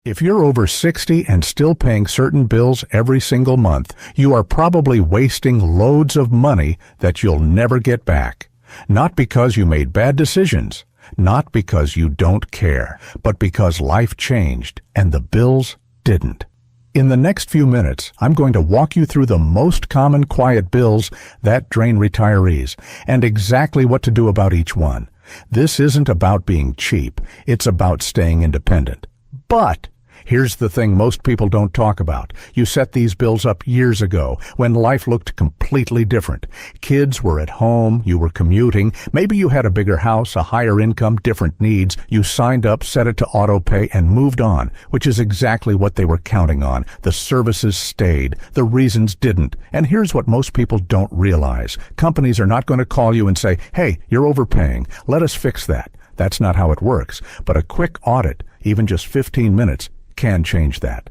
If you're over 60 and still paying certain bills every single month, you are probably wasting loads of money that you'll never get back. Not because you made bad decisions, not because you don't care, but because life changed and the bills didn't. In the next few minutes, I'm going to walk you through the most common quiet bills that drain retirees and exactly what to do about each one. This isn't about being cheap, it's about staying independent. But here's the thing most people don't talk about. You set these bills up years ago when life looked completely different. Kids were at home, you were commuting, maybe you had a bigger house, a higher income, different needs. You signed up, set it to auto pay, and moved on, which is exactly what they were counting on. The services stayed, the reasons didn't. And here's what most people don't realize. Companies are not going to call you and say, "Hey, you're overpaying. Let us fix that." That's not how it works. But a quick audit, even just 15 minutes, can change that.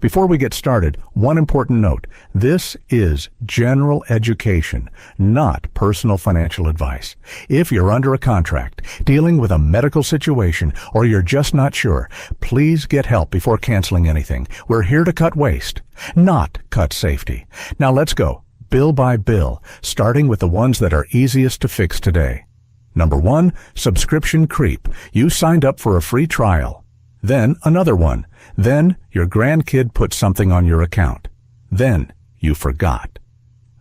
Before we get started, one important note. This is general education, not personal financial advice. If you're under a contract, dealing with a medical situation, or you're just not sure, please get help before canceling anything. We're here to cut waste, not cut safety. Now let's go, bill by bill, starting with the ones that are easiest to fix today. Number 1, subscription creep. You signed up for a free trial. Then another one. Then your grandkid put something on your account. Then you forgot.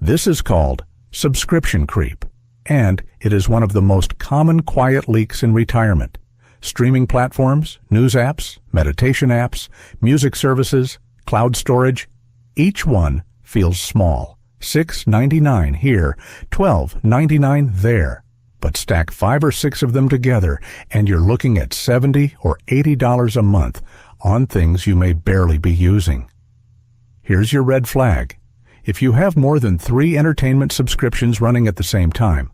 This is called subscription creep, and it is one of the most common quiet leaks in retirement. Streaming platforms, news apps, meditation apps, music services, cloud storage, each one feels small. $6.99 here, $12.99 there. But stack 5 or 6 of them together, and you're looking at $70 or $80 a month on things you may barely be using. Here's your red flag. If you have more than 3 entertainment subscriptions running at the same time,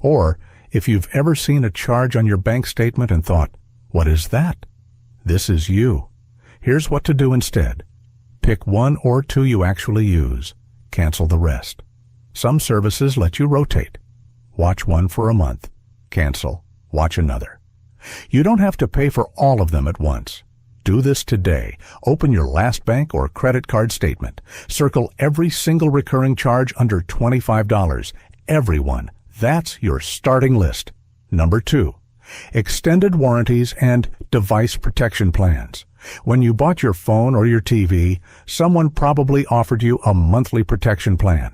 or if you've ever seen a charge on your bank statement and thought, "What is that?" This is you. Here's what to do instead. Pick 1 or 2 you actually use. Cancel the rest. Some services let you rotate. Watch one for a month. Cancel. Watch another. You don't have to pay for all of them at once. Do this today. Open your last bank or credit card statement. Circle every single recurring charge under $25. Every one. That's your starting list. Number 2, extended warranties and device protection plans. When you bought your phone or your TV, someone probably offered you a monthly protection plan.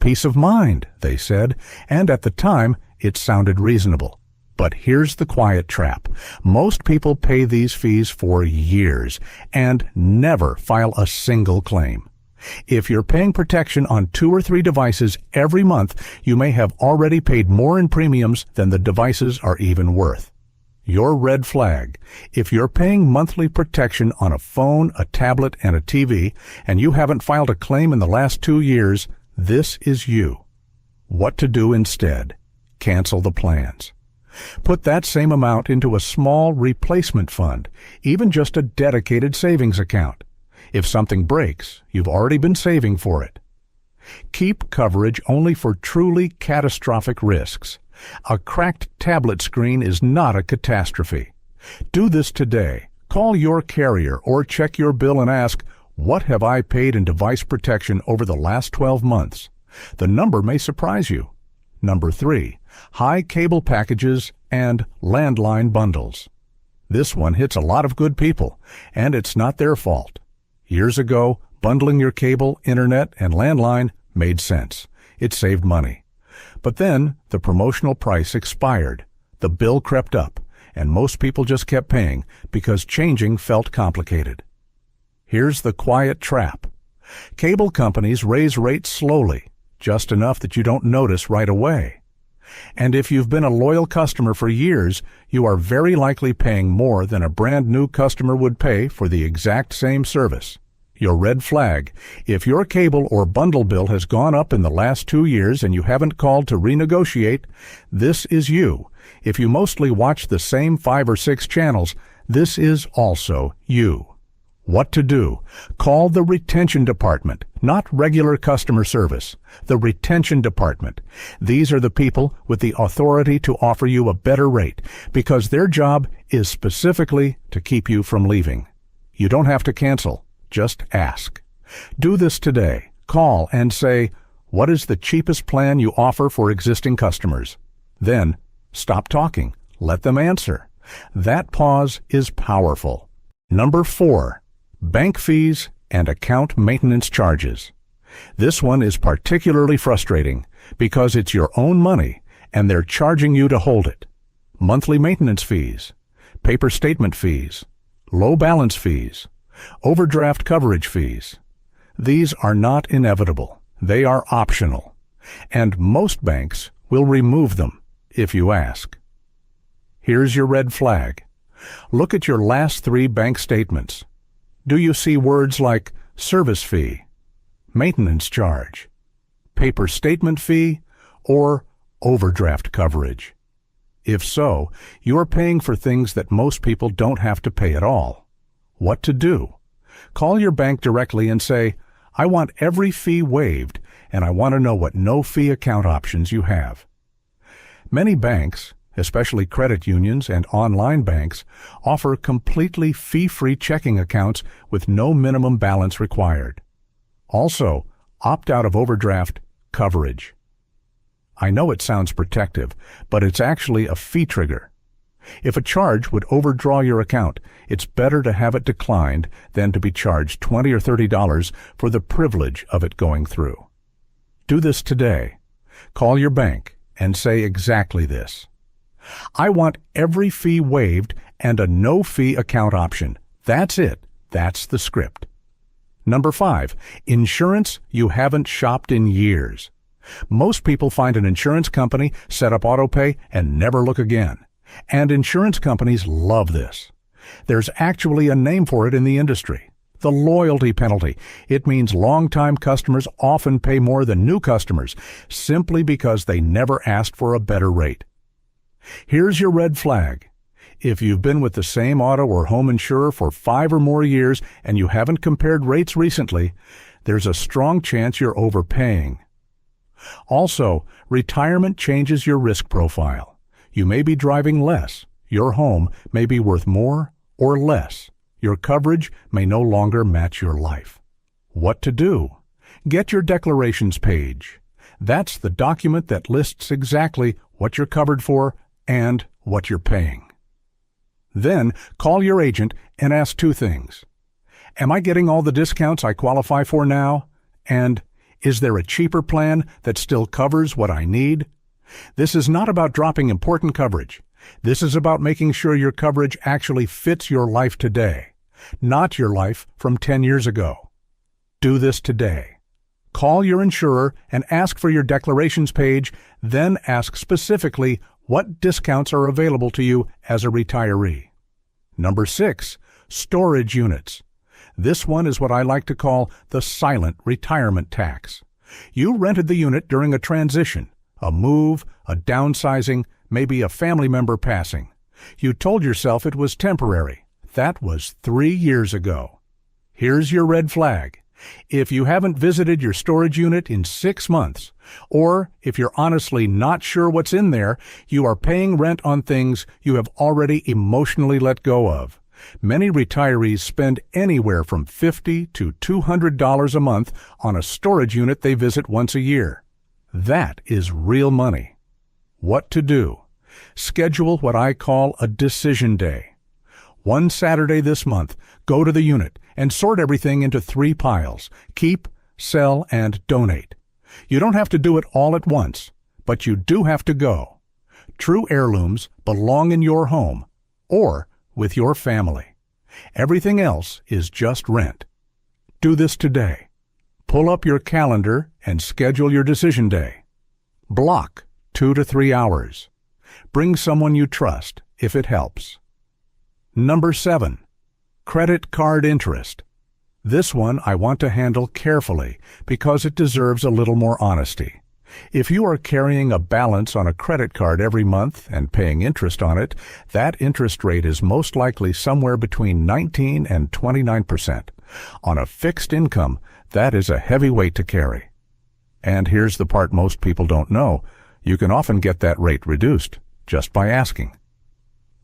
Peace of mind, they said, and at the time, it sounded reasonable. But here's the quiet trap. Most people pay these fees for years and never file a single claim. If you're paying protection on 2 or 3 devices every month, you may have already paid more in premiums than the devices are even worth. Your red flag. If you're paying monthly protection on a phone, a tablet, and a TV, and you haven't filed a claim in the last 2 years, this is you. What to do instead? Cancel the plans. Put that same amount into a small replacement fund, even just a dedicated savings account. If something breaks, you've already been saving for it. Keep coverage only for truly catastrophic risks. A cracked tablet screen is not a catastrophe. Do this today. Call your carrier or check your bill and ask, "What have I paid in device protection over the last 12 months?" The number may surprise you. Number 3, high cable packages and landline bundles. This one hits a lot of good people, and it's not their fault. Years ago, bundling your cable, internet, and landline made sense. It saved money. But then the promotional price expired. The bill crept up, and most people just kept paying because changing felt complicated. Here's the quiet trap. Cable companies raise rates slowly, just enough that you don't notice right away. And if you've been a loyal customer for years, you are very likely paying more than a brand new customer would pay for the exact same service. Your red flag. If your cable or bundle bill has gone up in the last 2 years and you haven't called to renegotiate, this is you. If you mostly watch the same 5 or 6 channels, this is also you. What to do? Call the retention department, not regular customer service. The retention department. These are the people with the authority to offer you a better rate because their job is specifically to keep you from leaving. You don't have to cancel. Just ask. Do this today. Call and say, "What is the cheapest plan you offer for existing customers?" Then, stop talking. Let them answer. That pause is powerful. Number 4, bank fees and account maintenance charges. This one is particularly frustrating because it's your own money and they're charging you to hold it. Monthly maintenance fees, paper statement fees, low balance fees, overdraft coverage fees. These are not inevitable. They are optional. And most banks will remove them if you ask. Here's your red flag. Look at your last 3 bank statements. Do you see words like service fee, maintenance charge, paper statement fee, or overdraft coverage? If so, you are paying for things that most people don't have to pay at all. What to do? Call your bank directly and say, "I want every fee waived, and I want to know what no-fee account options you have." Many banks, especially credit unions and online banks, offer completely fee-free checking accounts with no minimum balance required. Also, opt out of overdraft coverage. I know it sounds protective, but it's actually a fee trigger. If a charge would overdraw your account, it's better to have it declined than to be charged $20 or $30 for the privilege of it going through. Do this today. Call your bank and say exactly this. "I want every fee waived and a no-fee account option." That's it. That's the script. Number 5, insurance you haven't shopped in years. Most people find an insurance company, set up autopay, and never look again. And insurance companies love this. There's actually a name for it in the industry. The loyalty penalty. It means longtime customers often pay more than new customers simply because they never asked for a better rate. Here's your red flag. If you've been with the same auto or home insurer for 5 or more years and you haven't compared rates recently, there's a strong chance you're overpaying. Also, retirement changes your risk profile. You may be driving less. Your home may be worth more or less. Your coverage may no longer match your life. What to do? Get your declarations page. That's the document that lists exactly what you're covered for and what you're paying. Then call your agent and ask 2 things. Am I getting all the discounts I qualify for now? And is there a cheaper plan that still covers what I need? This is not about dropping important coverage. This is about making sure your coverage actually fits your life today, not your life from 10 years ago. Do this today. Call your insurer and ask for your declarations page, then ask specifically what discounts are available to you as a retiree. Number 6, storage units. This one is what I like to call the silent retirement tax. You rented the unit during a transition, a move, a downsizing, maybe a family member passing. You told yourself it was temporary. That was 3 years ago. Here's your red flag. If you haven't visited your storage unit in 6 months, or if you're honestly not sure what's in there, you are paying rent on things you have already emotionally let go of. Many retirees spend anywhere from $50 to $200 a month on a storage unit they visit once a year. That is real money. What to do? Schedule what I call a decision day. One Saturday this month, go to the unit and sort everything into 3 piles: keep, sell, and donate. You don't have to do it all at once, but you do have to go. True heirlooms belong in your home or with your family. Everything else is just rent. Do this today. Pull up your calendar and schedule your decision day. Block 2 to 3 hours. Bring someone you trust if it helps. Number 7, credit card interest. This one I want to handle carefully because it deserves a little more honesty. If you are carrying a balance on a credit card every month and paying interest on it, that interest rate is most likely somewhere between 19 and 29%. On a fixed income, that is a heavy weight to carry. And here's the part most people don't know. You can often get that rate reduced just by asking.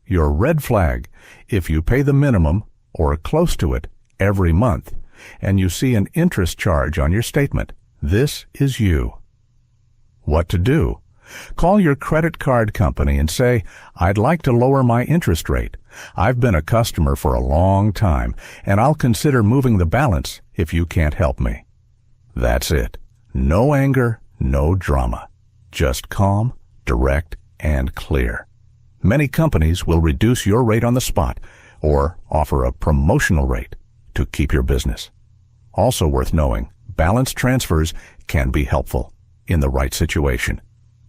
Your red flag: if you pay the minimum or close to it, every month, and you see an interest charge on your statement. This is you. What to do? Call your credit card company and say, "I'd like to lower my interest rate. I've been a customer for a long time, and I'll consider moving the balance if you can't help me." That's it. No anger, no drama. Just calm, direct, and clear. Many companies will reduce your rate on the spot or offer a promotional rate to keep your business. Also worth knowing, balance transfers can be helpful in the right situation.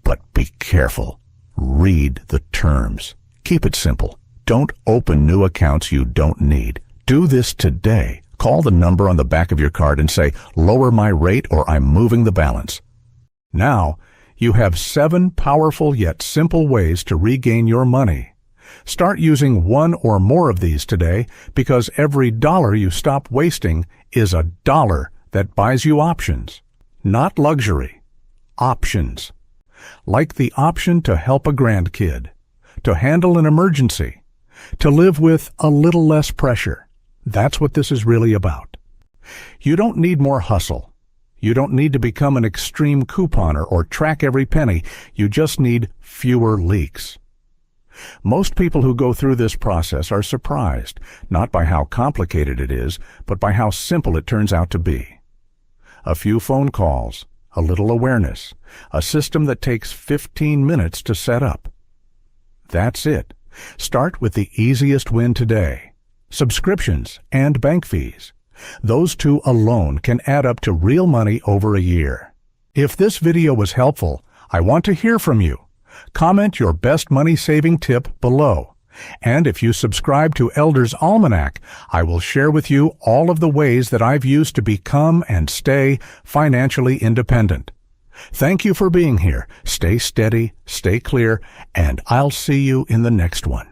But be careful. Read the terms. Keep it simple. Don't open new accounts you don't need. Do this today. Call the number on the back of your card and say, "Lower my rate or I'm moving the balance." Now, you have 7 powerful yet simple ways to regain your money. Start using one or more of these today, because every dollar you stop wasting is a dollar that buys you options. Not luxury. Options. Like the option to help a grandkid, to handle an emergency, to live with a little less pressure. That's what this is really about. You don't need more hustle. You don't need to become an extreme couponer or track every penny. You just need fewer leaks. Most people who go through this process are surprised, not by how complicated it is, but by how simple it turns out to be. A few phone calls, a little awareness, a system that takes 15 minutes to set up. That's it. Start with the easiest win today: subscriptions and bank fees. Those two alone can add up to real money over a year. If this video was helpful, I want to hear from you. Comment your best money-saving tip below. And if you subscribe to Elder's Almanac, I will share with you all of the ways that I've used to become and stay financially independent. Thank you for being here. Stay steady, stay clear, and I'll see you in the next one.